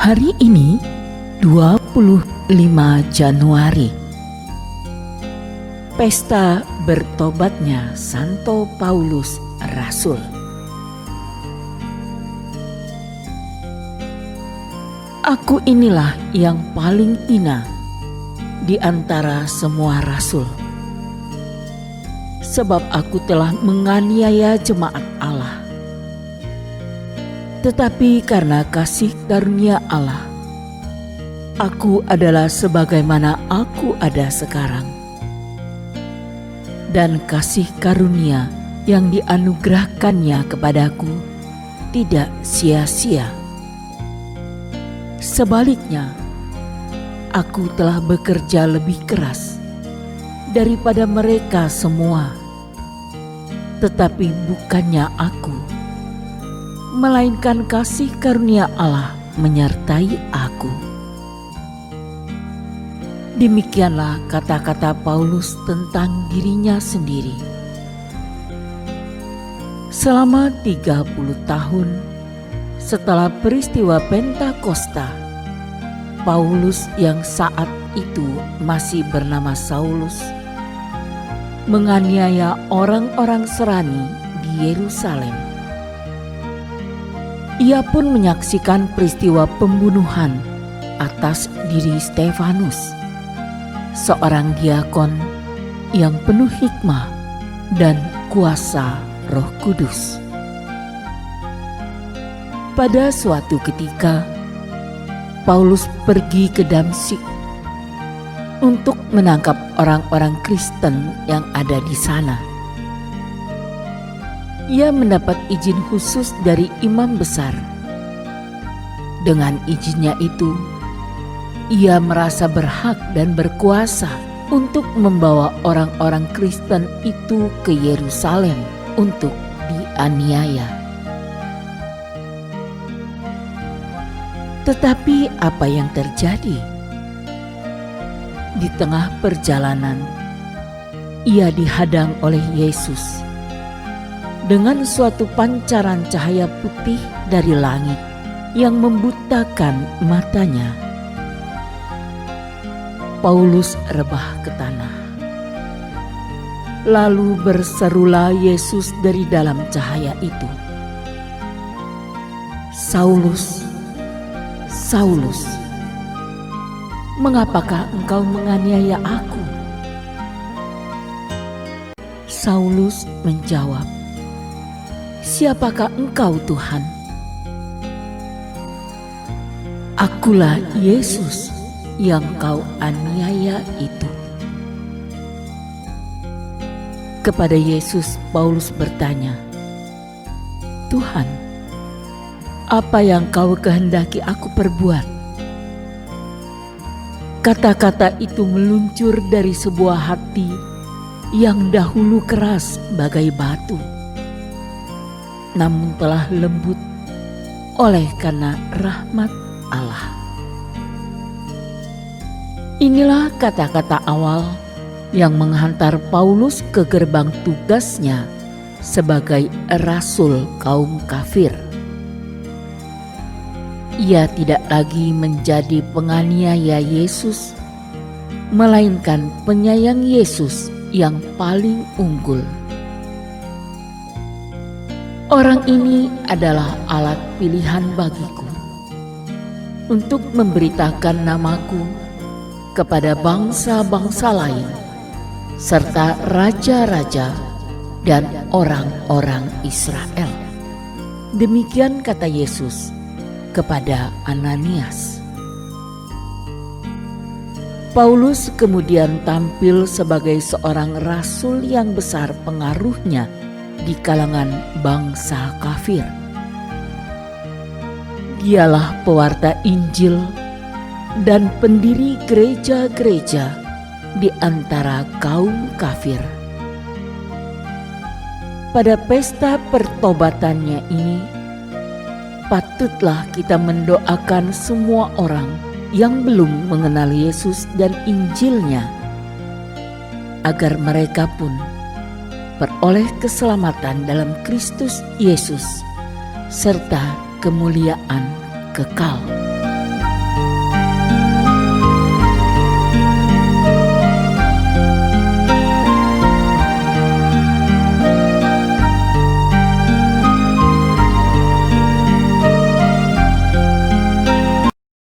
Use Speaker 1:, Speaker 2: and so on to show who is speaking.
Speaker 1: Hari ini 25 Januari, pesta bertobatnya Santo Paulus Rasul. Aku inilah yang paling hina di antara semua rasul, sebab aku telah menganiaya jemaat Allah. Tetapi karena kasih karunia Allah, aku adalah sebagaimana aku ada sekarang. Dan kasih karunia yang dianugerahkannya kepadaku tidak sia-sia. Sebaliknya, aku telah bekerja lebih keras daripada mereka semua. Tetapi bukannya aku, melainkan kasih karunia Allah menyertai aku. Demikianlah kata-kata Paulus tentang dirinya sendiri. Selama 30 tahun setelah peristiwa Pentakosta, Paulus yang saat itu masih bernama Saulus menganiaya orang-orang Serani di Yerusalem. Ia pun menyaksikan peristiwa pembunuhan atas diri Stefanus, seorang diakon yang penuh hikmah dan kuasa Roh Kudus. Pada suatu ketika, Paulus pergi ke Damsyik untuk menangkap orang-orang Kristen yang ada di sana. Ia mendapat izin khusus dari imam besar. Dengan izinnya itu, ia merasa berhak dan berkuasa untuk membawa orang-orang Kristen itu ke Yerusalem untuk dianiaya. Tetapi apa yang terjadi? Di tengah perjalanan, ia dihadang oleh Yesus dengan suatu pancaran cahaya putih dari langit yang membutakan matanya. Paulus rebah ke tanah. Lalu berserulah Yesus dari dalam cahaya itu, "Saulus, Saulus, mengapakah engkau menganiaya aku?" Saulus menjawab, "Siapakah engkau, Tuhan?" "Akulah Yesus yang kau aniaya itu." Kepada Yesus Paulus bertanya, "Tuhan, apa yang kau kehendaki aku perbuat?" Kata-kata itu meluncur dari sebuah hati yang dahulu keras bagai batu, namun telah lembut oleh karena rahmat Allah. Inilah kata-kata awal yang menghantar Paulus ke gerbang tugasnya sebagai rasul kaum kafir. Ia tidak lagi menjadi penganiaya Yesus, melainkan penyayang Yesus yang paling unggul. Orang ini adalah alat pilihan bagiku untuk memberitakan namaku kepada bangsa-bangsa lain, serta raja-raja dan orang-orang Israel. Demikian kata Yesus kepada Ananias. Paulus kemudian tampil sebagai seorang rasul yang besar pengaruhnya di kalangan bangsa kafir. Dialah pewarta Injil dan pendiri gereja-gereja di antara kaum kafir. Pada pesta pertobatannya ini, patutlah kita mendoakan semua orang yang belum mengenal Yesus dan Injilnya, agar mereka pun peroleh keselamatan dalam Kristus Yesus serta kemuliaan kekal.